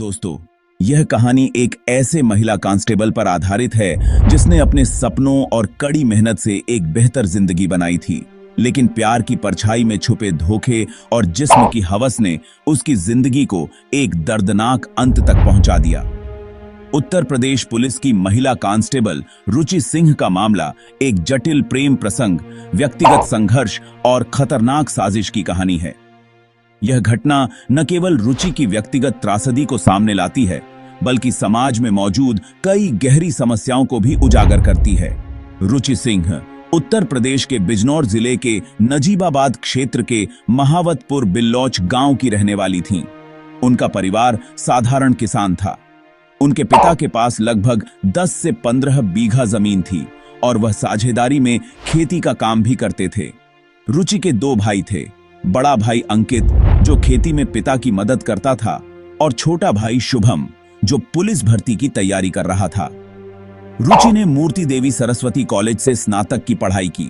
दोस्तों, यह कहानी एक ऐसे महिला कांस्टेबल पर आधारित है जिसने अपने सपनों और कड़ी मेहनत से एक बेहतर जिंदगी बनाई थी, लेकिन प्यार की परछाई में छुपे धोखे और जिस्म की हवस ने उसकी जिंदगी को एक दर्दनाक अंत तक पहुंचा दिया। उत्तर प्रदेश पुलिस की महिला कांस्टेबल रुचि सिंह का मामला एक जटिल प्रेम प्रसंग, व्यक्तिगत संघर्ष और खतरनाक साजिश की कहानी है। यह घटना न केवल रुचि की व्यक्तिगत त्रासदी को सामने लाती है, बल्कि समाज में मौजूद कई गहरी समस्याओं को भी उजागर करती है। रुचि सिंह उत्तर प्रदेश के बिजनौर जिले के नजीबाबाद क्षेत्र के महावतपुर बिल्लौच गांव की रहने वाली थीं। उनका परिवार साधारण किसान था। उनके पिता के पास लगभग 10 से 15 बीघा जमीन थी और वह साझेदारी में खेती का काम भी करते थे। रुचि के 2 भाई थे, बड़ा भाई अंकित जो खेती में पिता की मदद करता था और छोटा भाई शुभम जो पुलिस भर्ती की तैयारी कर रहा था। रुचि ने मूर्ति देवी सरस्वती कॉलेज से स्नातक की पढ़ाई की।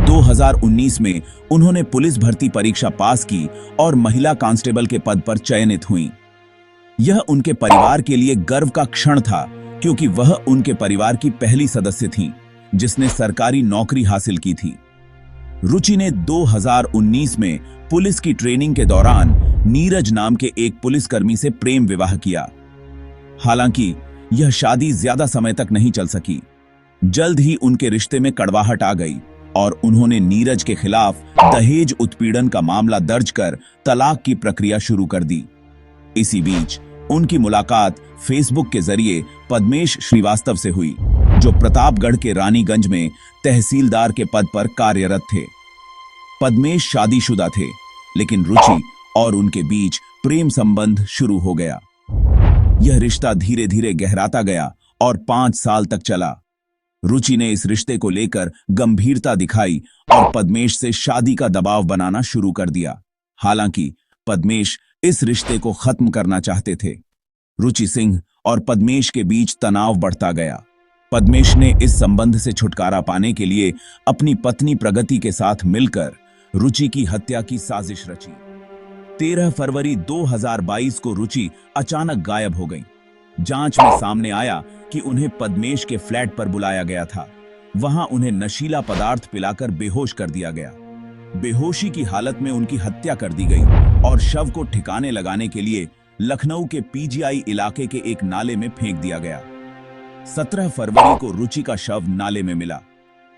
2019 में उन्होंने पुलिस भर्ती परीक्षा पास की और महिला कांस्टेबल के पद पर चयनित हुईं। यह उनके परिवार के लिए गर्व का क्षण था, क्योंकि वह उनके परिवार की पहली सदस्य थीं जिसने सरकारी नौकरी हासिल की थी। रुचि ने 2019 में पुलिस की ट्रेनिंग के दौरान नीरज नाम के एक पुलिसकर्मी से प्रेम विवाह किया। हालांकि यह शादी ज्यादा समय तक नहीं चल सकी। जल्द ही उनके रिश्ते में कड़वाहट आ गई और उन्होंने नीरज के खिलाफ दहेज उत्पीड़न का मामला दर्ज कर तलाक की प्रक्रिया शुरू कर दी। इसी बीच उनकी मुलाकात फेसबुक के जरिए पद्मेश श्रीवास्तव से हुई, जो प्रतापगढ़ के रानीगंज में तहसीलदार के पद पर कार्यरत थे। पद्मेश शादीशुदा थे, लेकिन रुचि और उनके बीच प्रेम संबंध शुरू हो गया। यह रिश्ता धीरे धीरे गहराता गया और 5 साल तक चला। रुचि ने इस रिश्ते को लेकर गंभीरता दिखाई और पद्मेश से शादी का दबाव बनाना शुरू कर दिया। हालांकि पद्मेश इस रिश्ते को खत्म करना चाहते थे। रुचि सिंह और पद्मेश के बीच तनाव बढ़ता गया। पद्मेश ने इस संबंध से छुटकारा पाने के लिए अपनी पत्नी प्रगति के साथ मिलकर रुचि की हत्या की साजिश रची। 13 फरवरी 2022 को रुचि अचानक गायब हो गई। जांच में सामने आया कि उन्हें पद्मेश के फ्लैट पर बुलाया गया था। वहां उन्हें नशीला पदार्थ पिलाकर बेहोश कर दिया गया। बेहोशी की हालत में उनकी हत्या कर दी गई और शव को ठिकाने लगाने के लिए लखनऊ के पीजीआई इलाके के एक नाले में फेंक दिया गया। 17 फरवरी को रुचि का शव नाले में मिला।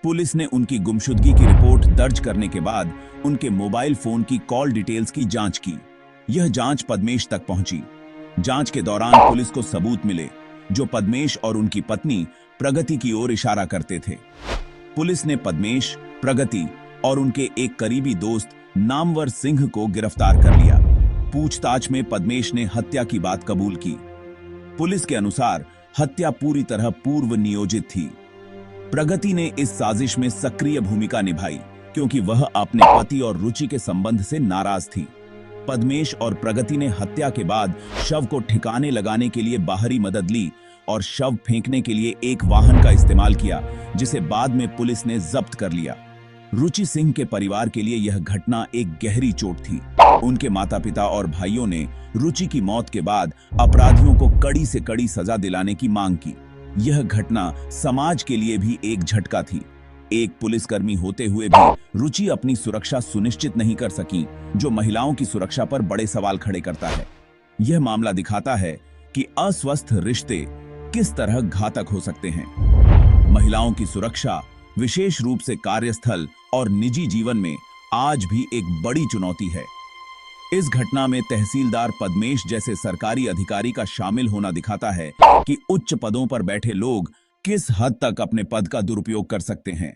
पुलिस ने उनकी गुमशुदगी की रिपोर्ट दर्ज करने के बाद उनके मोबाइल फोन की कॉल डिटेल्स की जांच की। यह जांच पद्मेश तक पहुंची। जांच के दौरान पुलिस को सबूत मिले जो पद्मेश और उनकी पत्नी प्रगति की ओर इशारा करते थे। पुलिस ने पद्मेश, प्रगति और उनके एक करीबी दोस्त नामवर सिंह को गिरफ्तार कर लिया। पूछताछ में पद्मेश ने हत्या की बात कबूल की। पुलिस के अनुसार हत्या पूरी तरह पूर्व नियोजित थी। प्रगति ने इस साजिश में सक्रिय भूमिका निभाई, क्योंकि वह अपने पति और रुचि के संबंध से नाराज थी। पद्मेश और प्रगति ने हत्या के बाद शव को ठिकाने लगाने के लिए बाहरी मदद ली और शव फेंकने के लिए एक वाहन का इस्तेमाल किया, जिसे बाद में पुलिस ने जब्त कर लिया। रुचि सिंह के परिवार के लिए यह घटना एक गहरी चोट थी। उनके माता पिता और भाइयों ने रुचि की मौत के बाद अपराधियों को कड़ी से कड़ी सजा दिलाने की मांग की। यह घटना समाज के लिए भी एक झटका थी। एक पुलिसकर्मी होते हुए भी रुचि अपनी सुरक्षा सुनिश्चित नहीं कर सकी, जो महिलाओं की सुरक्षा पर बड़े सवाल खड़े करता है। यह मामला दिखाता है कि अस्वस्थ रिश्ते किस तरह घातक हो सकते हैं। महिलाओं की सुरक्षा, विशेष रूप से कार्यस्थल और निजी जीवन में, आज भी एक बड़ी चुनौती है। इस घटना में तहसीलदार पद्मेश जैसे सरकारी अधिकारी का शामिल होना दिखाता है कि उच्च पदों पर बैठे लोग किस हद तक अपने पद का दुरुपयोग कर सकते हैं।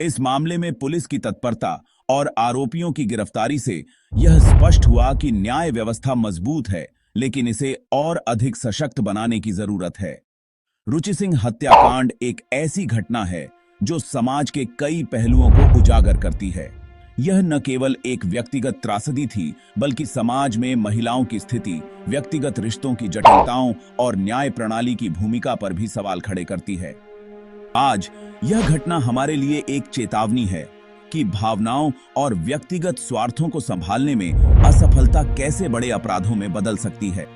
इस मामले में पुलिस की तत्परता और आरोपियों की गिरफ्तारी से यह स्पष्ट हुआ कि न्याय व्यवस्था मजबूत है, लेकिन इसे और अधिक सशक्त बनाने की जरूरत है। रुचि सिंह हत्याकांड एक ऐसी घटना है जो समाज के कई पहलुओं को उजागर करती है। यह न केवल एक व्यक्तिगत त्रासदी थी, बल्कि समाज में महिलाओं की स्थिति, व्यक्तिगत रिश्तों की जटिलताओं और न्याय प्रणाली की भूमिका पर भी सवाल खड़े करती है। आज यह घटना हमारे लिए एक चेतावनी है कि भावनाओं और व्यक्तिगत स्वार्थों को संभालने में असफलता कैसे बड़े अपराधों में बदल सकती है।